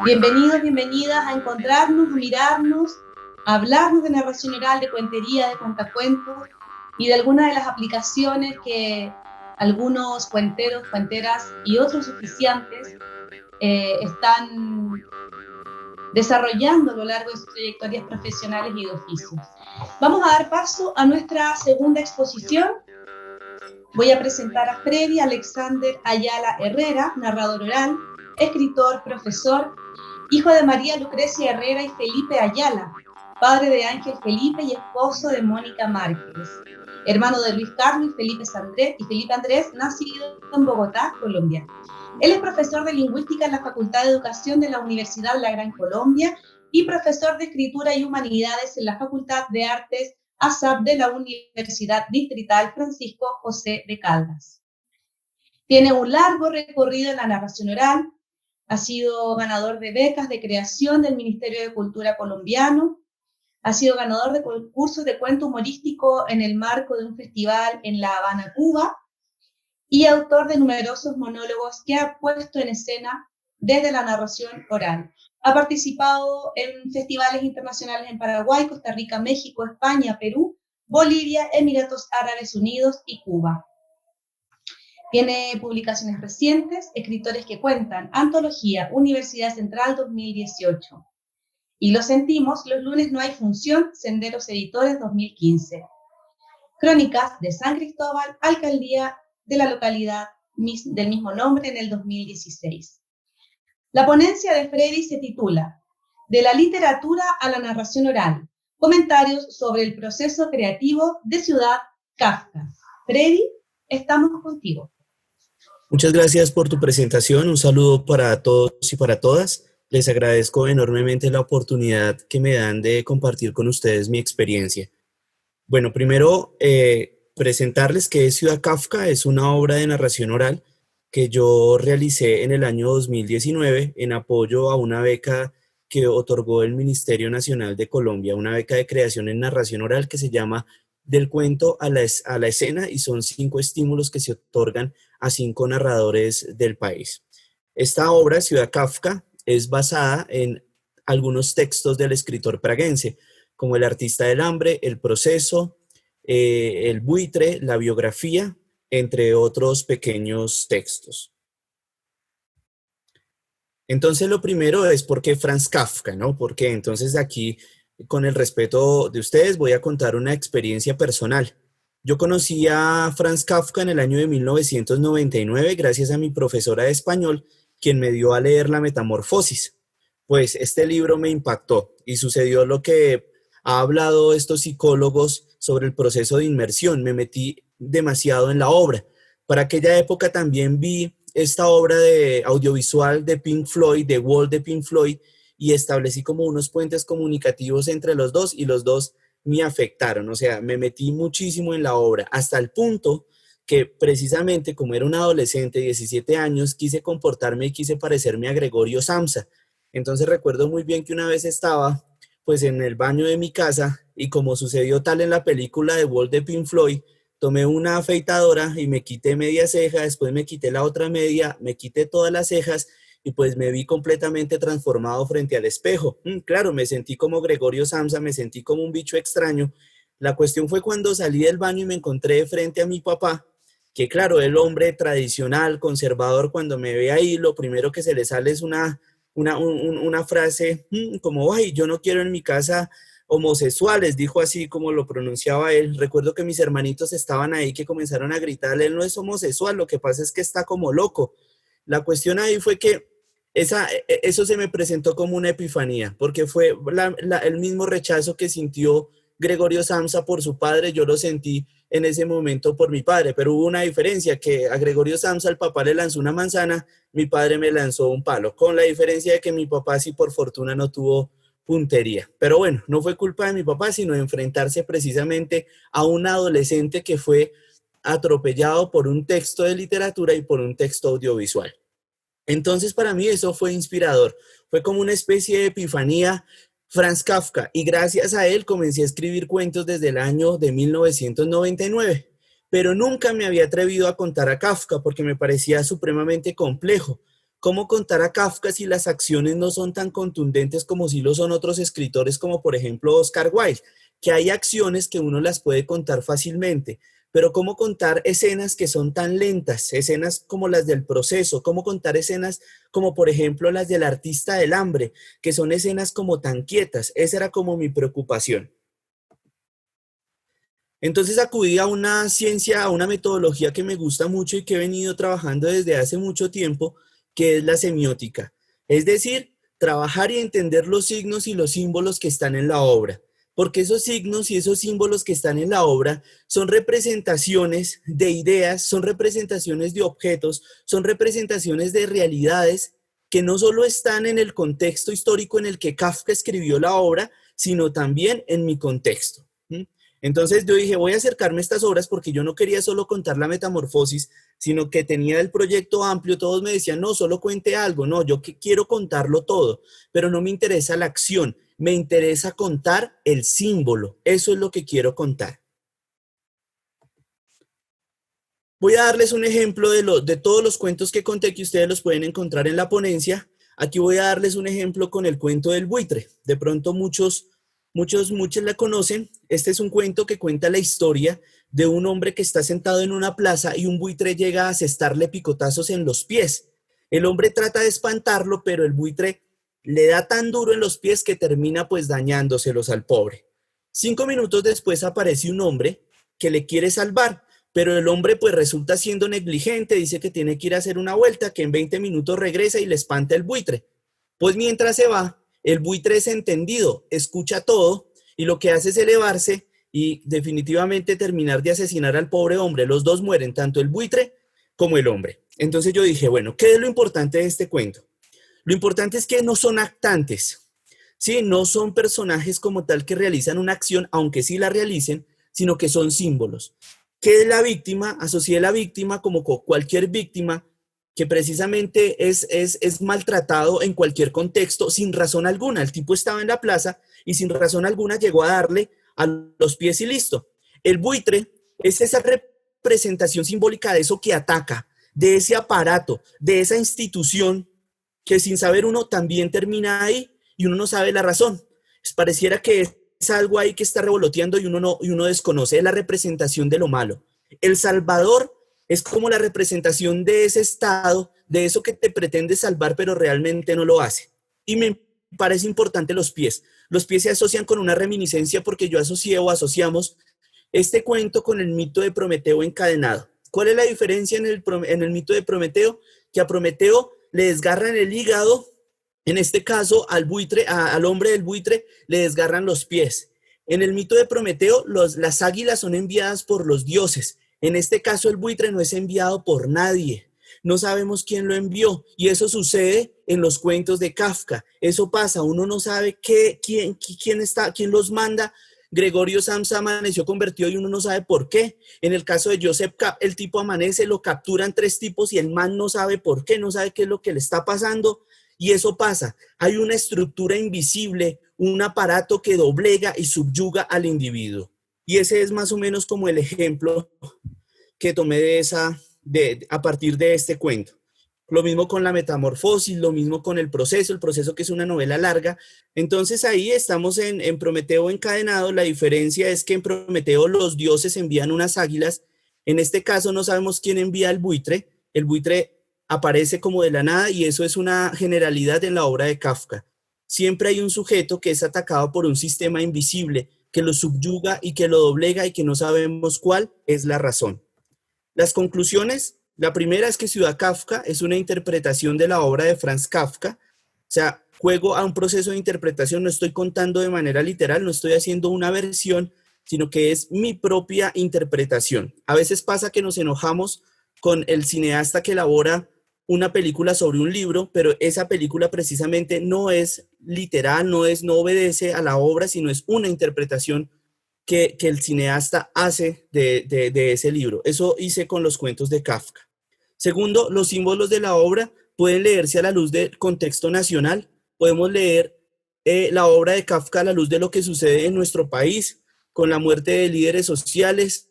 Bienvenidos, bienvenidas a encontrarnos, a mirarnos, a hablarnos de narración oral, de cuentería, de cuentacuentos y de algunas de las aplicaciones que algunos cuenteros, cuenteras y otros oficiantes están desarrollando a lo largo de sus trayectorias profesionales y de oficios. Vamos a dar paso a nuestra segunda exposición. Voy a presentar a Freddy Alexander Ayala Herrera, narrador oral, escritor, profesor, hijo de María Lucrecia Herrera y Felipe Ayala, padre de Ángel Felipe y esposo de Mónica Márquez, hermano de Luis Carlos y Felipe Andrés, nacido en Bogotá, Colombia. Él es profesor de lingüística en la Facultad de Educación de la Universidad La Gran Colombia y profesor de escritura y humanidades en la Facultad de Artes ASAP de la Universidad Distrital Francisco José de Caldas. Tiene un largo recorrido en la narración oral, ha sido ganador de becas de creación del Ministerio de Cultura colombiano, ha sido ganador de concursos de cuento humorístico en el marco de un festival en La Habana, Cuba, y autor de numerosos monólogos que ha puesto en escena desde la narración oral. Ha participado en festivales internacionales en Paraguay, Costa Rica, México, España, Perú, Bolivia, Emiratos Árabes Unidos y Cuba. Tiene publicaciones recientes, escritores que cuentan, Antología, Universidad Central 2018. Y lo sentimos, los lunes no hay función, Senderos Editores 2015. Crónicas de San Cristóbal, Alcaldía de la localidad del mismo nombre en el 2016. La ponencia de Freddy se titula De la literatura a la narración oral, comentarios sobre el proceso creativo de Ciudad Kafka. Freddy, estamos contigo. Muchas gracias por tu presentación. Un saludo para todos y para todas. Les agradezco enormemente la oportunidad que me dan de compartir con ustedes mi experiencia. Bueno, primero presentarles que Ciudad Kafka es una obra de narración oral que yo realicé en el año 2019 en apoyo a una beca que otorgó el Ministerio Nacional de Colombia, una beca de creación en narración oral que se llama Del cuento a la escena, y son 5 estímulos que se otorgan a 5 narradores del país. Esta obra, Ciudad Kafka, es basada en algunos textos del escritor praguense, como El artista del hambre, El proceso, El buitre, La biografía, entre otros pequeños textos. Entonces, lo primero es por qué Franz Kafka, ¿no? Porque entonces aquí, con el respeto de ustedes, voy a contar una experiencia personal. Yo conocí a Franz Kafka en el año de 1999 gracias a mi profesora de español, quien me dio a leer La Metamorfosis. Pues este libro me impactó y sucedió lo que ha hablado estos psicólogos sobre el proceso de inmersión. Me metí demasiado en la obra. Para aquella época también vi esta obra de audiovisual de Pink Floyd, de Wall de Pink Floyd, y establecí como unos puentes comunicativos entre los dos, y los dos me afectaron. O sea, me metí muchísimo en la obra, hasta el punto que precisamente como era un adolescente de 17 años, quise comportarme y quise parecerme a Gregorio Samsa. Entonces recuerdo muy bien que una vez estaba pues en el baño de mi casa, y como sucedió tal en la película de Wall de Pink Floyd, tomé una afeitadora y me quité media ceja, después me quité la otra media, me quité todas las cejas y pues me vi completamente transformado frente al espejo. Claro, me sentí como Gregorio Samsa, me sentí como un bicho extraño. La cuestión fue cuando salí del baño y me encontré frente a mi papá, que claro, el hombre tradicional, conservador, cuando me ve ahí, lo primero que se le sale es una frase como, ay, yo no quiero en mi casa homosexuales, dijo así como lo pronunciaba él. Recuerdo que mis hermanitos estaban ahí que comenzaron a gritarle, él no es homosexual, lo que pasa es que está como loco. La cuestión ahí fue que eso se me presentó como una epifanía, porque fue el mismo rechazo que sintió Gregorio Samsa por su padre, yo lo sentí en ese momento por mi padre, pero hubo una diferencia, que a Gregorio Samsa el papá le lanzó una manzana, mi padre me lanzó un palo, con la diferencia de que mi papá sí por fortuna no tuvo puntería. Pero bueno, no fue culpa de mi papá, sino de enfrentarse precisamente a un adolescente que fue atropellado por un texto de literatura y por un texto audiovisual. Entonces para mí eso fue inspirador, fue como una especie de epifanía, Franz Kafka, y gracias a él comencé a escribir cuentos desde el año de 1999, pero nunca me había atrevido a contar a Kafka porque me parecía supremamente complejo. ¿Cómo contar a Kafka si las acciones no son tan contundentes como si lo son otros escritores como por ejemplo Oscar Wilde? Que hay acciones que uno las puede contar fácilmente, pero cómo contar escenas que son tan lentas, escenas como las del proceso, cómo contar escenas como por ejemplo las del artista del hambre, que son escenas como tan quietas. Esa era como mi preocupación. Entonces acudí a una ciencia, a una metodología que me gusta mucho y que he venido trabajando desde hace mucho tiempo, que es la semiótica. Es decir, trabajar y entender los signos y los símbolos que están en la obra. Porque esos signos y esos símbolos que están en la obra son representaciones de ideas, son representaciones de objetos, son representaciones de realidades que no solo están en el contexto histórico en el que Kafka escribió la obra, sino también en mi contexto. Entonces yo dije, voy a acercarme a estas obras porque yo no quería solo contar la metamorfosis, sino que tenía el proyecto amplio. Todos me decían, no, solo cuente algo. No, yo quiero contarlo todo, pero no me interesa la acción, me interesa contar el símbolo. Eso es lo que quiero contar. Voy a darles un ejemplo de todos los cuentos que conté, que ustedes los pueden encontrar en la ponencia. Aquí voy a darles un ejemplo con el cuento del buitre. De pronto muchos la conocen. Este es un cuento que cuenta la historia de un hombre que está sentado en una plaza y un buitre llega a asestarle picotazos en los pies. El hombre trata de espantarlo, pero el buitre le da tan duro en los pies que termina pues dañándoselos al pobre. 5 minutos después aparece un hombre que le quiere salvar, pero el hombre pues resulta siendo negligente, dice que tiene que ir a hacer una vuelta, que en 20 minutos regresa y le espanta el buitre. Pues mientras se va, el buitre es entendido, escucha todo y lo que hace es elevarse y definitivamente terminar de asesinar al pobre hombre. Los dos mueren, tanto el buitre como el hombre. Entonces yo dije, bueno, ¿qué es lo importante de este cuento? Lo importante es que no son actantes, ¿sí? No son personajes como tal que realizan una acción, aunque sí la realicen, sino que son símbolos. ¿Qué es la víctima? Asocié la víctima como cualquier víctima que precisamente es maltratado en cualquier contexto sin razón alguna. El tipo estaba en la plaza y sin razón alguna llegó a darle a los pies y listo. El buitre es esa representación simbólica de eso que ataca, de ese aparato, de esa institución que sin saber uno también termina ahí y uno no sabe la razón. Pues pareciera que es algo ahí que está revoloteando y uno desconoce. Es la representación de lo malo. El Salvador es como la representación de ese estado, de eso que te pretende salvar, pero realmente no lo hace. Y me parece importante los pies. Los pies se asocian con una reminiscencia porque yo asocié o asociamos este cuento con el mito de Prometeo encadenado. ¿Cuál es la diferencia en el mito de Prometeo? Que a Prometeo le desgarran el hígado, en este caso al buitre, al hombre del buitre le desgarran los pies. En el mito de Prometeo, las águilas son enviadas por los dioses. En este caso, el buitre no es enviado por nadie. No sabemos quién lo envió. Y eso sucede en los cuentos de Kafka. Eso pasa. Uno no sabe quién los manda. Gregorio Samsa amaneció convertido y uno no sabe por qué. En el caso de Joseph K., el tipo amanece, lo capturan 3 tipos y el man no sabe por qué, no sabe qué es lo que le está pasando. Y eso pasa. Hay una estructura invisible, un aparato que doblega y subyuga al individuo. Y ese es más o menos como el ejemplo que tomé a partir de este cuento. Lo mismo con la metamorfosis, lo mismo con el proceso que es una novela larga. Entonces ahí estamos en Prometeo encadenado. La diferencia es que en Prometeo los dioses envían unas águilas. En este caso no sabemos quién envía el buitre. El buitre aparece como de la nada y eso es una generalidad en la obra de Kafka. Siempre hay un sujeto que es atacado por un sistema invisible que lo subyuga y que lo doblega y que no sabemos cuál es la razón. Las conclusiones, la primera es que Ciudad Kafka es una interpretación de la obra de Franz Kafka. O sea, juego a un proceso de interpretación, no estoy contando de manera literal, no estoy haciendo una versión, sino que es mi propia interpretación. A veces pasa que nos enojamos con el cineasta que elabora una película sobre un libro, pero esa película precisamente no es literal, no obedece a la obra, sino es una interpretación que el cineasta hace de ese libro. Eso hice con los cuentos de Kafka. Segundo, los símbolos de la obra pueden leerse a la luz del contexto nacional. Podemos leer la obra de Kafka a la luz de lo que sucede en nuestro país, con la muerte de líderes sociales,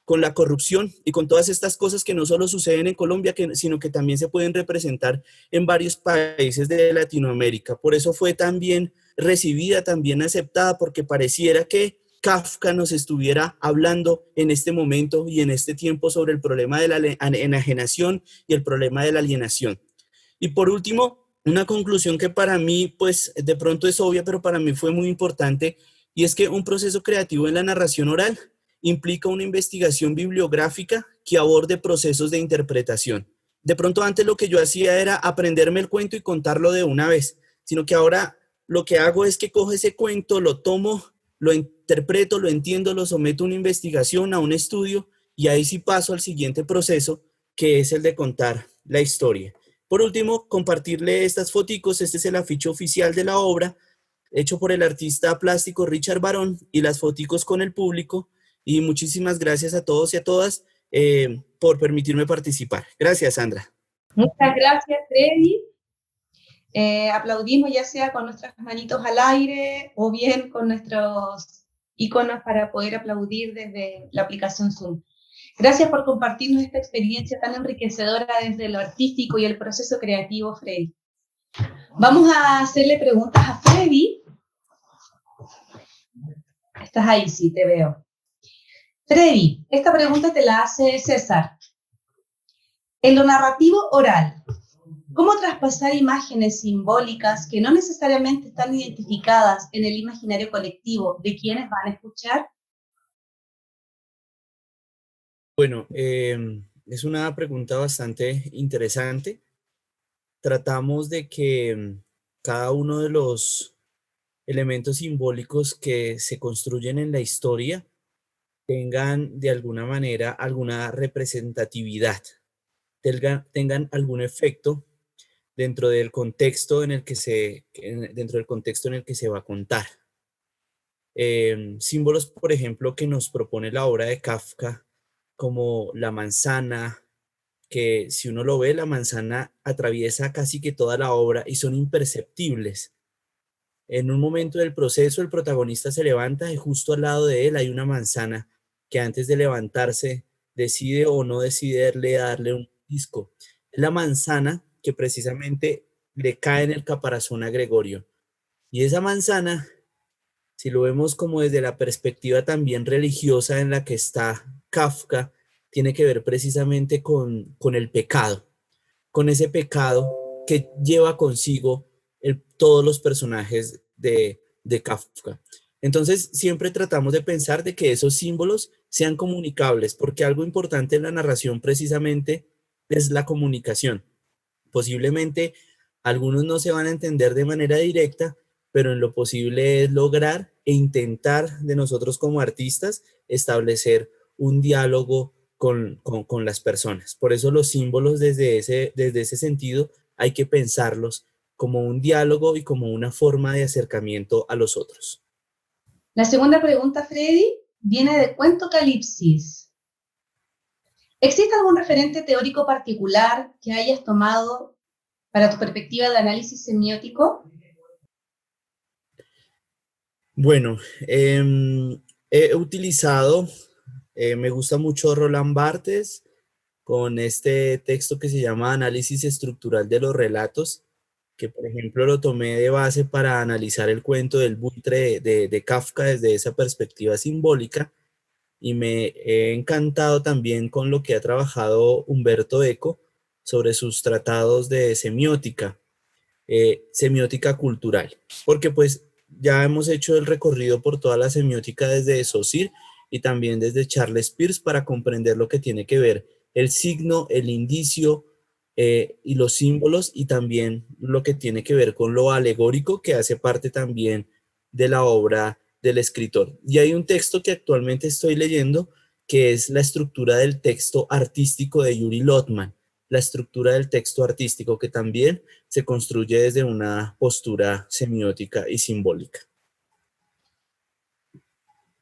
con la corrupción y con todas estas cosas que no solo suceden en Colombia, sino que también se pueden representar en varios países de Latinoamérica. Por eso fue tan bien recibida, tan bien aceptada, porque pareciera que Kafka nos estuviera hablando en este momento y en este tiempo sobre el problema de la enajenación y el problema de la alienación. Y por último, una conclusión que para mí, pues de pronto es obvia, pero para mí fue muy importante, y es que un proceso creativo en la narración oral implica una investigación bibliográfica que aborde procesos de interpretación. De pronto antes lo que yo hacía era aprenderme el cuento y contarlo de una vez, sino que ahora lo que hago es que cojo ese cuento, lo tomo, lo interpreto, lo entiendo, lo someto a una investigación, a un estudio, y ahí sí paso al siguiente proceso, que es el de contar la historia. Por último, compartirle estas foticos. Este es el afiche oficial de la obra, hecho por el artista plástico Richard Barón, y las foticos con el público. Y muchísimas gracias a todos y a todas por permitirme participar. Gracias, Sandra. Muchas gracias, Freddy. Aplaudimos ya sea con nuestras manitos al aire o bien con nuestros iconos para poder aplaudir desde la aplicación Zoom. Gracias por compartirnos esta experiencia tan enriquecedora desde lo artístico y el proceso creativo, Freddy. Vamos a hacerle preguntas a Freddy. Estás ahí, sí, te veo. Freddy, esta pregunta te la hace César. En lo narrativo oral, ¿cómo traspasar imágenes simbólicas que no necesariamente están identificadas en el imaginario colectivo de quienes van a escuchar? Bueno, es una pregunta bastante interesante. Tratamos de que cada uno de los elementos simbólicos que se construyen en la historia tengan de alguna manera alguna representatividad, tengan algún efecto dentro del contexto en el que se va a contar. Símbolos, por ejemplo, que nos propone la obra de Kafka, como la manzana, que si uno lo ve, la manzana atraviesa casi que toda la obra y son imperceptibles. En un momento del proceso, el protagonista se levanta y justo al lado de él hay una manzana que antes de levantarse decide o no decide darle un disco. Es la manzana que precisamente le cae en el caparazón a Gregorio. Y esa manzana, si lo vemos como desde la perspectiva también religiosa en la que está Kafka, tiene que ver precisamente con el pecado, con ese pecado que lleva consigo todos los personajes de Kafka. Entonces, siempre tratamos de pensar de que esos símbolos sean comunicables, porque algo importante en la narración precisamente es la comunicación. Posiblemente algunos no se van a entender de manera directa, pero en lo posible es lograr e intentar de nosotros como artistas establecer un diálogo con las personas. Por eso los símbolos desde ese sentido hay que pensarlos como un diálogo y como una forma de acercamiento a los otros. La segunda pregunta, Freddy, viene de Cuentocalipsis. ¿Existe algún referente teórico particular que hayas tomado para tu perspectiva de análisis semiótico? Bueno, he utilizado, me gusta mucho Roland Barthes con este texto que se llama Análisis estructural de los relatos, que por ejemplo lo tomé de base para analizar el cuento del buitre de Kafka desde esa perspectiva simbólica, y me he encantado también con lo que ha trabajado Humberto Eco sobre sus tratados de semiótica, semiótica cultural, porque pues ya hemos hecho el recorrido por toda la semiótica desde Saussure y también desde Charles Peirce para comprender lo que tiene que ver el signo, el indicio y los símbolos, y también lo que tiene que ver con lo alegórico, que hace parte también de la obra del escritor. Y hay un texto que actualmente estoy leyendo que es la estructura del texto artístico de Yuri Lotman, la estructura del texto artístico, que también se construye desde una postura semiótica y simbólica.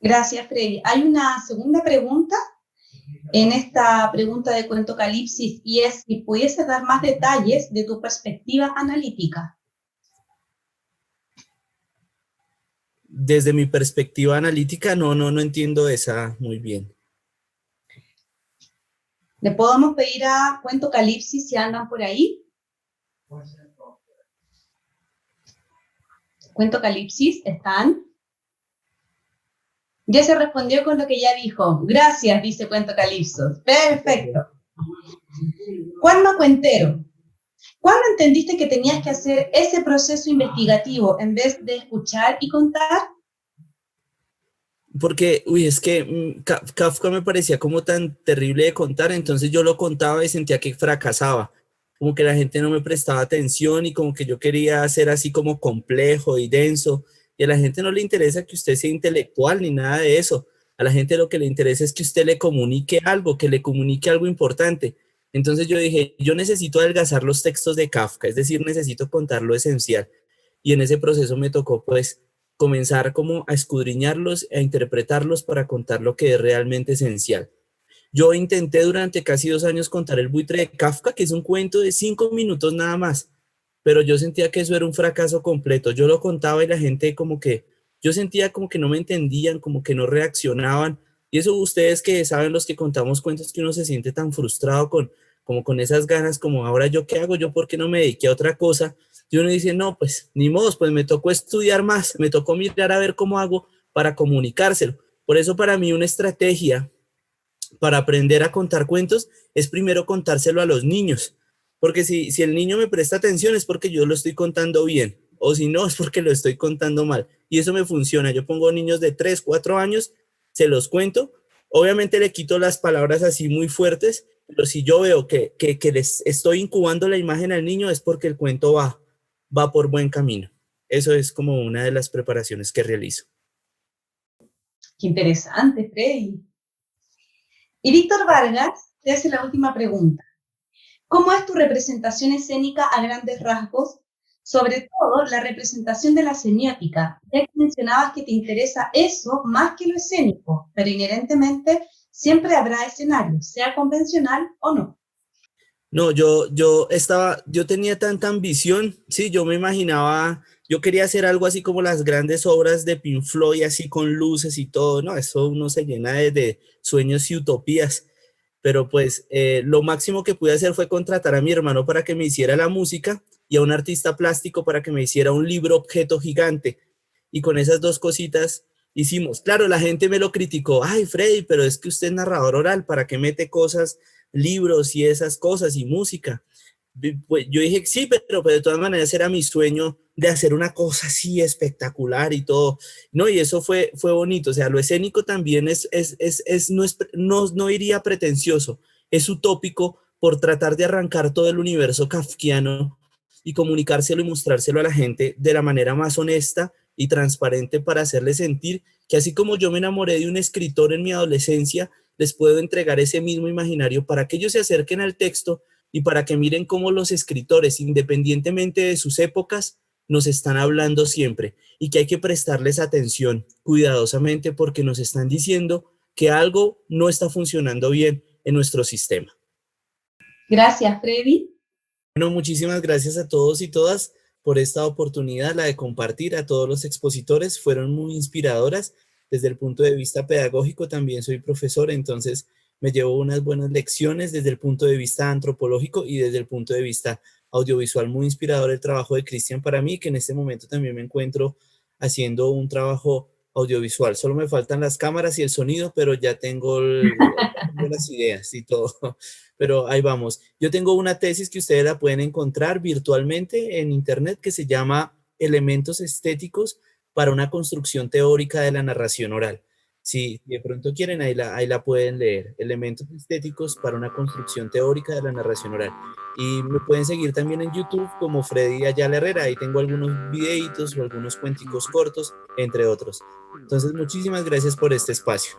Gracias, Freddy. Hay una segunda pregunta en esta pregunta de Cuentocalipsis, y es si pudieses dar más detalles de tu perspectiva analítica. desde mi perspectiva analítica no entiendo esa muy bien. ¿Le podemos pedir a Cuento Calipsis si andan por ahí? Cuento Calipsis, ¿están? Ya se respondió con lo que ya dijo. Gracias, dice Cuento Calipsos. Perfecto. Cuando Cuentero, ¿cuándo entendiste que tenías que hacer ese proceso investigativo en vez de escuchar y contar? Porque, es que Kafka me parecía como tan terrible de contar, entonces yo lo contaba y sentía que fracasaba, como que la gente no me prestaba atención y como que yo quería ser así como complejo y denso, y a la gente no le interesa que usted sea intelectual ni nada de eso, a la gente lo que le interesa es que usted le comunique algo, que le comunique algo importante. Entonces yo dije, yo necesito adelgazar los textos de Kafka, es decir, necesito contar lo esencial, y en ese proceso me tocó pues comenzar como a escudriñarlos, a interpretarlos para contar lo que es realmente esencial. Yo intenté durante casi 2 años contar El buitre de Kafka, que es un cuento de 5 minutos nada más, pero yo sentía que eso era un fracaso completo. Yo lo contaba y la gente como que, yo sentía como que no me entendían, como que no reaccionaban. Y eso ustedes que saben los que contamos cuentos que uno se siente tan frustrado como con esas ganas, como ahora yo qué hago, yo por qué no me dediqué a otra cosa. Y uno dice, no, pues ni modo, pues me tocó estudiar más, me tocó mirar a ver cómo hago para comunicárselo. Por eso para mí una estrategia para aprender a contar cuentos es primero contárselo a los niños, porque si el niño me presta atención es porque yo lo estoy contando bien, o si no es porque lo estoy contando mal, y eso me funciona. Yo pongo niños de 3 4 años, se los cuento, obviamente le quito las palabras así muy fuertes, pero si yo veo que les estoy incubando la imagen al niño es porque el cuento va por buen camino. Eso es como una de las preparaciones que realizo. Qué interesante, Freddy. Y Víctor Vargas te hace la última pregunta. ¿Cómo es tu representación escénica a grandes rasgos? Sobre todo la representación de la semiótica, ya que mencionabas que te interesa eso más que lo escénico, pero inherentemente siempre habrá escenarios, sea convencional o no. No, yo tenía tanta ambición, sí, yo me imaginaba, yo quería hacer algo así como las grandes obras de Pink Floyd, así con luces y todo, no, eso uno se llena de sueños y utopías, pero pues lo máximo que pude hacer fue contratar a mi hermano para que me hiciera la música y a un artista plástico para que me hiciera un libro objeto gigante, y con esas dos cositas hicimos. Claro, la gente me lo criticó, ay Freddy, pero es que usted es narrador oral, ¿para qué mete cosas, libros y esas cosas y música? Pues yo dije sí, pero de todas maneras era mi sueño de hacer una cosa así espectacular y todo, ¿no? Y eso fue bonito, o sea, lo escénico también no iría pretencioso, es utópico por tratar de arrancar todo el universo kafkiano y comunicárselo y mostrárselo a la gente de la manera más honesta y transparente para hacerle sentir que así como yo me enamoré de un escritor en mi adolescencia, les puedo entregar ese mismo imaginario para que ellos se acerquen al texto y para que miren cómo los escritores, independientemente de sus épocas, nos están hablando siempre y que hay que prestarles atención cuidadosamente porque nos están diciendo que algo no está funcionando bien en nuestro sistema. Gracias, Freddy. Bueno, muchísimas gracias a todos y todas por esta oportunidad, la de compartir. A todos los expositores, fueron muy inspiradoras. Desde el punto de vista pedagógico también soy profesor, entonces me llevo unas buenas lecciones desde el punto de vista antropológico y desde el punto de vista audiovisual. Muy inspirador el trabajo de Cristian para mí, que en este momento también me encuentro haciendo un trabajo audiovisual. Solo me faltan las cámaras y el sonido, pero ya tengo las ideas y todo. Pero ahí vamos. Yo tengo una tesis que ustedes la pueden encontrar virtualmente en internet que se llama Elementos estéticos para una construcción teórica de la narración oral. Si de pronto quieren, ahí la pueden leer. Elementos estéticos para una construcción teórica de la narración oral. Y me pueden seguir también en YouTube como Freddy Ayala Herrera. Ahí tengo algunos videitos o algunos cuenticos cortos, entre otros. Entonces, muchísimas gracias por este espacio.